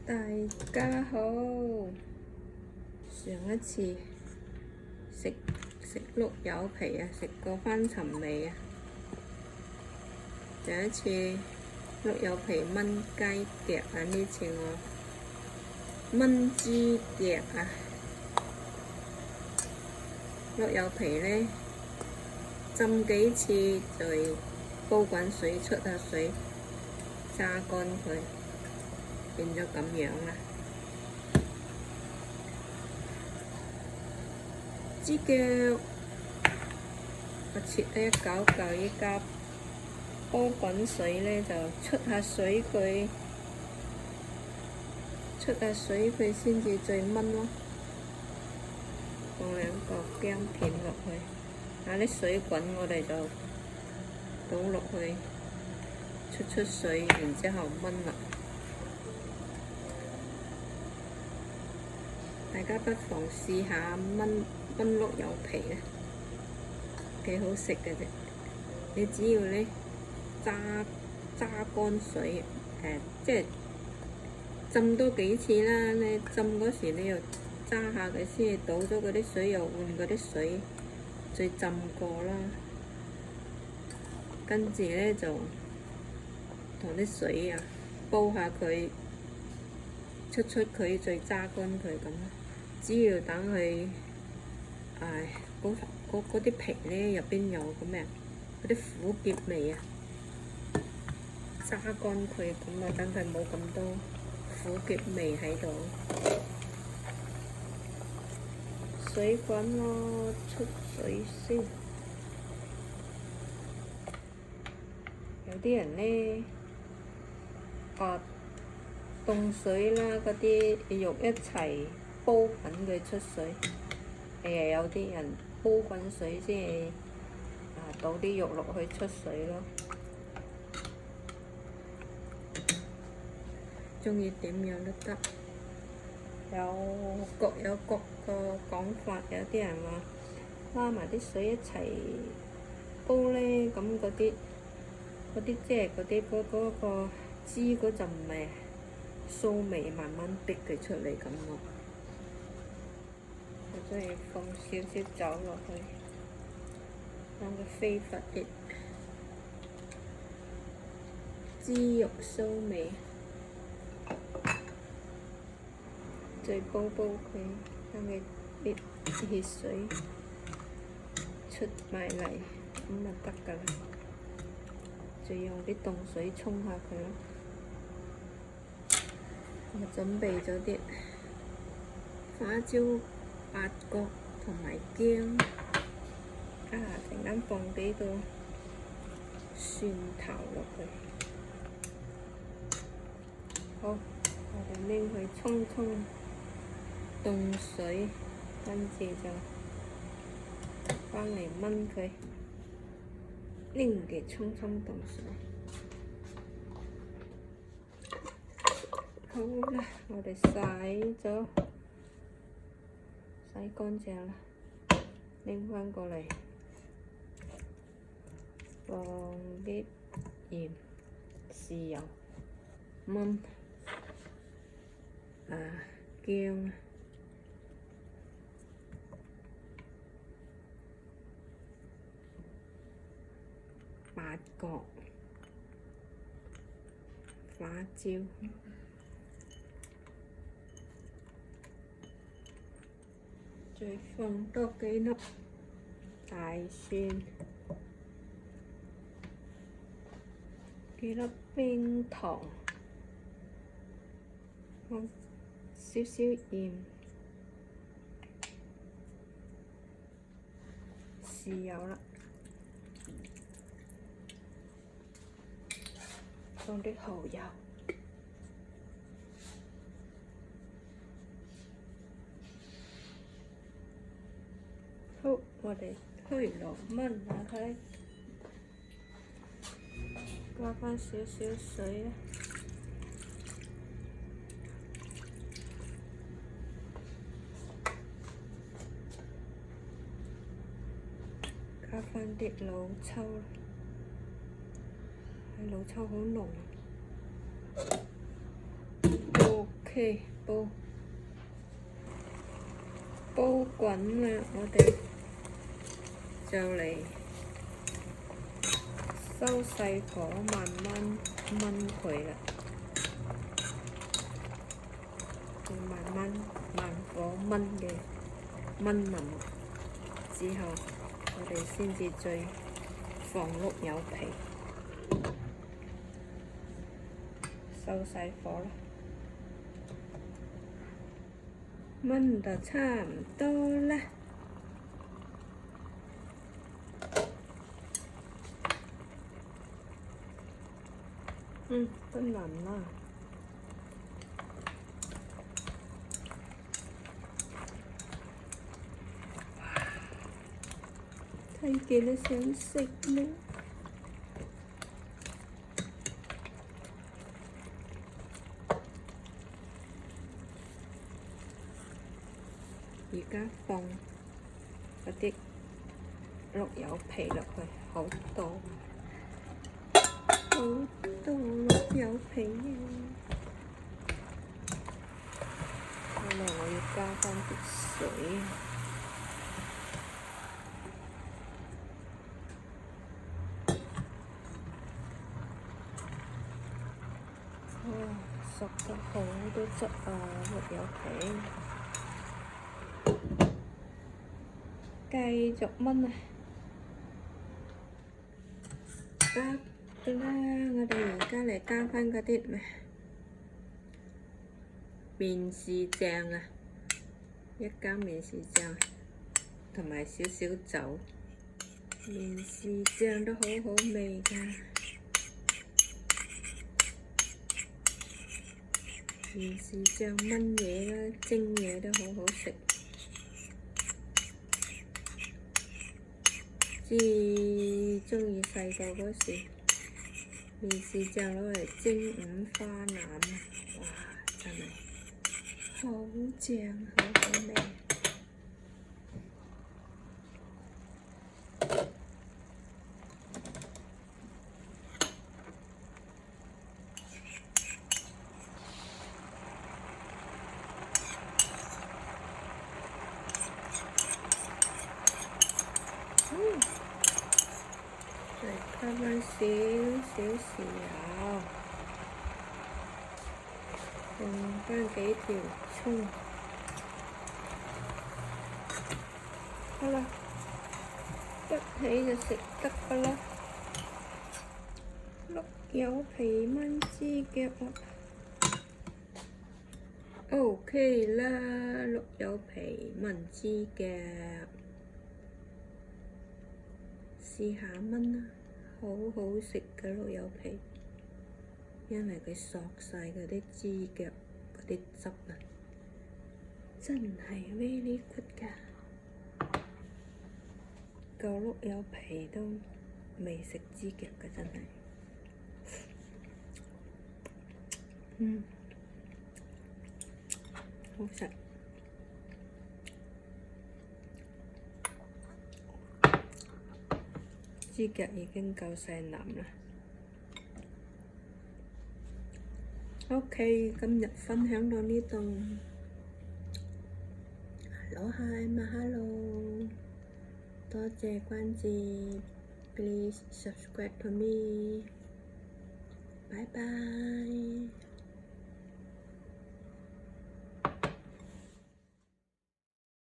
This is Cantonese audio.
大家好，上一次食碌柚皮啊，食過翻尋味啊。上一次碌柚皮炆雞腳啊，呢次我炆豬腳啊。碌柚皮呢，浸幾次就煲滾水出下水，揸乾佢。變咗咁樣啦。豬腳我切得一嚿嚿，依家煲滾水呢，就出下水佢，先至再炆咯。放兩個薑片落去，啲水滾我哋就倒落去，出水，然之後炆啦。大家不妨試下炆碌柚皮咧，幾好食嘅啫。你只要呢揸乾水，即係浸多幾次啦。你浸嗰時你又揸下佢先，倒咗嗰啲水又換嗰啲水，再浸過啦。跟住呢，就同啲水啊煲下佢，出佢，再揸乾佢咁。只要等佢，嗰啲皮呢入邊有個咩嗰啲苦澀味啊，揸乾佢咁啊，等佢冇咁多苦澀味喺度。水滾咯，出水先。有啲人呢，凍水啦，嗰啲肉一齊煲滾佢出水，有啲人煲滾水先倒啲肉落去出水咯。鍾意點樣都得，各有各個講法。有啲人話拉埋啲水一齊煲呢，咁嗰啲即係嗰個豬嗰陣味臊味慢慢逼佢出嚟咁咯。我鍾意放少少酒落去，等佢飛發啲豬肉臊味，再煲佢，等佢啲血水出埋嚟，咁就得㗎啦。再用啲凍水沖下佢咯。我準備咗啲花椒、八角同埋薑，陣間放幾個蒜頭落去。好，我哋拎去沖凍水，跟住就翻嚟炆佢。拎嘅沖凍水。好啦，我哋洗乾淨啦，拎返過嚟，放啲鹽、豉油、炆薑、八角、花椒。再放多幾粒大蒜，幾粒冰糖，放少少鹽、豉油啦，放啲蠔油。好，我哋開爐炆下佢，加返少少水啦，加返啲老抽，老抽好濃。OK。OK， 煲滾啦，我哋就嚟收細火，慢慢燜佢啦。慢慢慢火燜嘅燜腍之後，我哋先至再放碌柚皮，收細火啦。燜得差唔多啦，都腍啦。睇見都想食啦。而家放嗰啲碌柚皮落去，好多碌柚皮啊！可能我要加返啲水。熟得好多汁啊，碌柚皮。繼續燜啊！得啦，我哋而家嚟加返嗰啲咩麵豉醬啊，一羹麵豉醬，同埋少少酒。麵豉醬都好好味㗎，麵豉醬燜嘢啦、蒸嘢都好好食。至鍾意細個嗰時，麵豉醬攞嚟蒸五花腩啊！哇，真係好正，好好味。再加返少少豉油，放返幾條葱，好啦，一起就食得㗎啦。碌柚皮燜豬腳啦 ，OK 啦，碌柚皮燜豬腳。試下燜啦，好好食嘅碌柚皮，因為佢索晒嗰啲豬腳嗰啲汁啊，真係 very good 㗎。個碌柚皮都未食豬腳嘅，真係。好食。豬腳已經夠晒腍啦。OK，今日分享到呢度。Hello hi mahalo，多謝關注 ，please subscribe to me，拜拜。